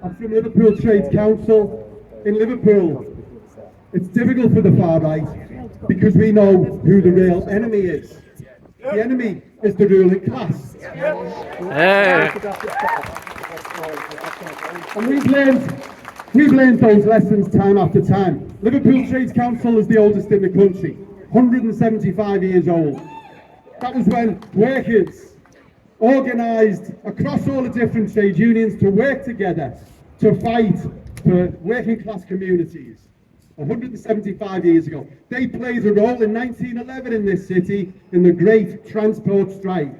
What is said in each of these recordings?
I'm from Liverpool Trades Council. In Liverpool, it's difficult for the far right because we know who the real enemy is. The enemy is the ruling class. And we've learned those lessons time after time. Liverpool Trades Council is the oldest in the country, 175 years old. That was when workers organised across all the different trade unions to work together to fight for working class communities. 175 years ago. They played a role in 1911 in this city in the Great Transport Strike.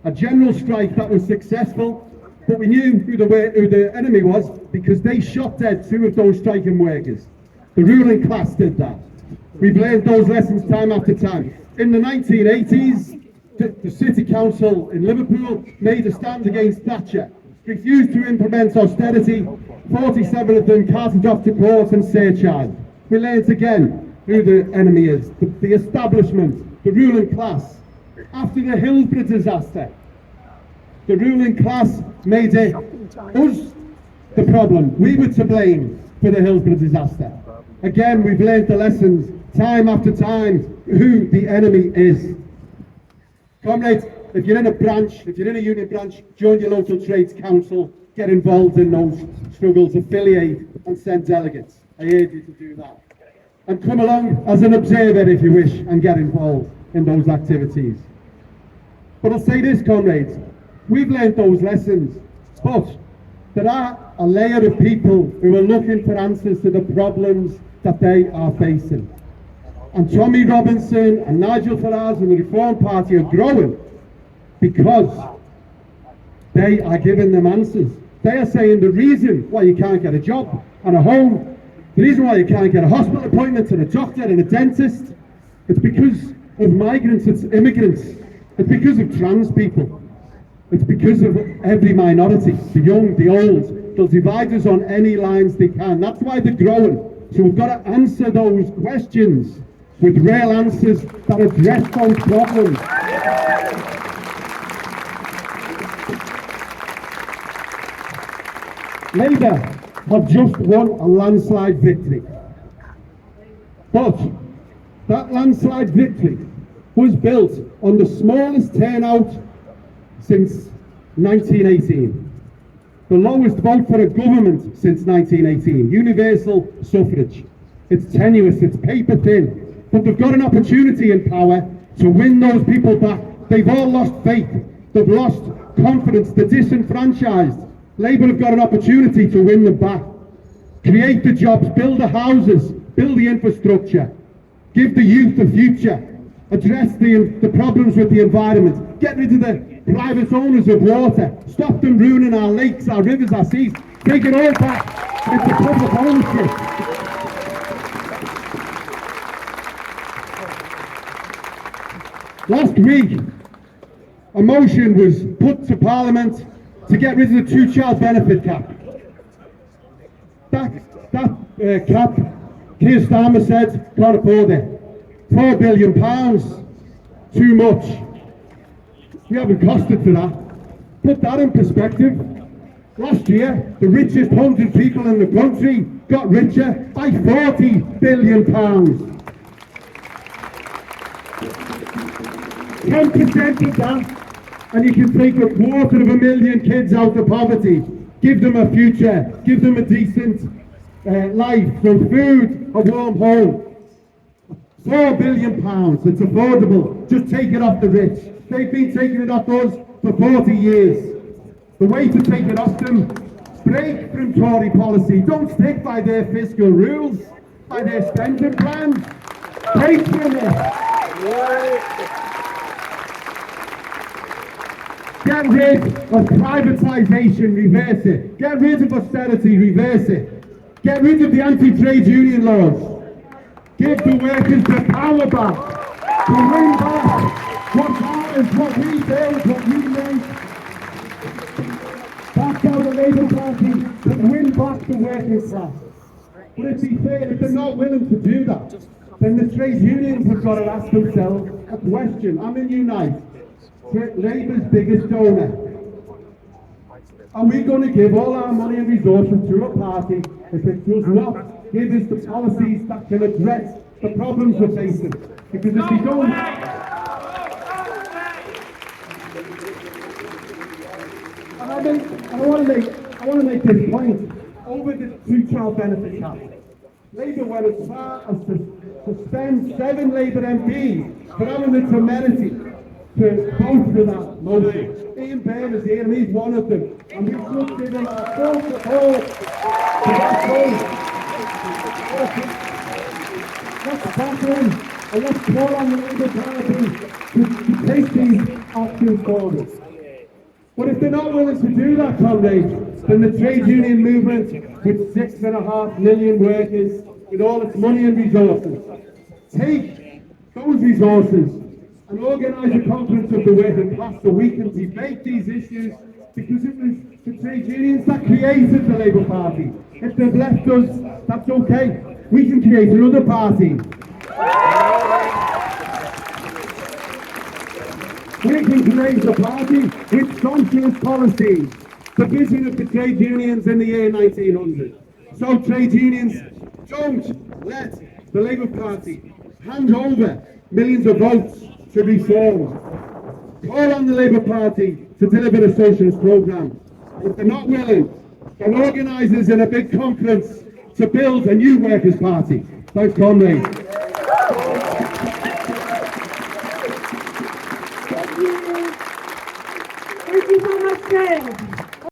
A general strike that was successful, but we knew who the enemy was because they shot dead 2 of those striking workers. The ruling class did that. We've learned those lessons time after time. In the 1980s, the City Council in Liverpool made a stand against Thatcher, refused to implement austerity. 47 of them carted off to court and surcharged. We learned again who the enemy is, the establishment, the ruling class. After the Hillsborough disaster, the ruling class made it us the problem. We were to blame for the Hillsborough disaster. Again, we've learned the lessons time after time who the enemy is. Comrades, if you're in a branch, if you're in a union branch, join your local trades council, get involved in those struggles, affiliate and send delegates. I urge you to do that. And come along as an observer if you wish and get involved in those activities. But I'll say this, comrades, we've learned those lessons, but there are a layer of people who are looking for answers to the problems that they are facing. And Tommy Robinson and Nigel Farage and the Reform Party are growing because they are giving them answers. They are saying the reason why you can't get a job and a home, the reason why you can't get a hospital appointment and a doctor and a dentist, it's because of migrants, it's immigrants, it's because of trans people, it's because of every minority, the young, the old. They'll divide us on any lines they can. That's why they're growing. So we've got to answer those questions with real answers that address those problems. Labour have just won a landslide victory. But that landslide victory was built on the smallest turnout since 1918. The lowest vote for a government since 1918. Universal suffrage. It's tenuous, it's paper thin. But they've got an opportunity in power to win those people back. They've all lost faith. They've lost confidence. They're disenfranchised. Labour have got an opportunity to win them back. Create the jobs, build the houses, build the infrastructure, give the youth a future, address the problems with the environment, get rid of the private owners of water, stop them ruining our lakes, our rivers, our seas, take it all back into public ownership. Last week, a motion was put to Parliament to get rid of the 2-child benefit cap. That cap, Keir Starmer said, can't afford it. £4 billion, too much. We haven't costed for that. Put that in perspective. Last year, the richest 100 people in the country got richer by £40 billion. 10% of that, and you can take 250,000 kids out of poverty, give them a future, give them a decent life, from food, a warm home. £4 billion, it's affordable, just take it off the rich. They've been taking it off us for 40 years. The way to take it off them, break from Tory policy, don't stick by their fiscal rules, by their spending plans, break from it. Get rid of privatisation, reverse it. Get rid of austerity, reverse it. Get rid of the anti-trade union laws. Give the workers the power back to win back what matters, what we build, what we make. That's how the Labour Party can win back the working class. But if be fair, if they're not willing to do that, then the trade unions have got to ask themselves a question. I'm in Unite, Labour's biggest donor. Are we going to give all our money and resources to a party if it does not give us the policies that can address the problems we're facing? Because if we don't, I want to make this point over the two-child benefit cap. Labour went as far as to suspend 7 Labour MPs for having the temerity to vote for that motion. Ian Byrne is here and he's one of them. And we should give him our full support to that vote. Let's back in and let's call on the Labour Party to take these actions forward. But if they're not willing to do that, comrades, then the trade union movement, with 6.5 million workers, with all its money and resources, take those resources and organise a conference of the working class so we can debate these issues, because it was the trade unions that created the Labour Party. If they've left us, that's okay. We can create another party. We can create a party with socialist policies, the vision of the trade unions in the year 1900. So trade unions, don't let the Labour Party hand over millions of votes to reform. Call on the Labour Party to deliver a socialist programme. If they're not willing, then organisers in a big conference to build a new workers' party. Thanks, comrades. Thank you so much, Dave.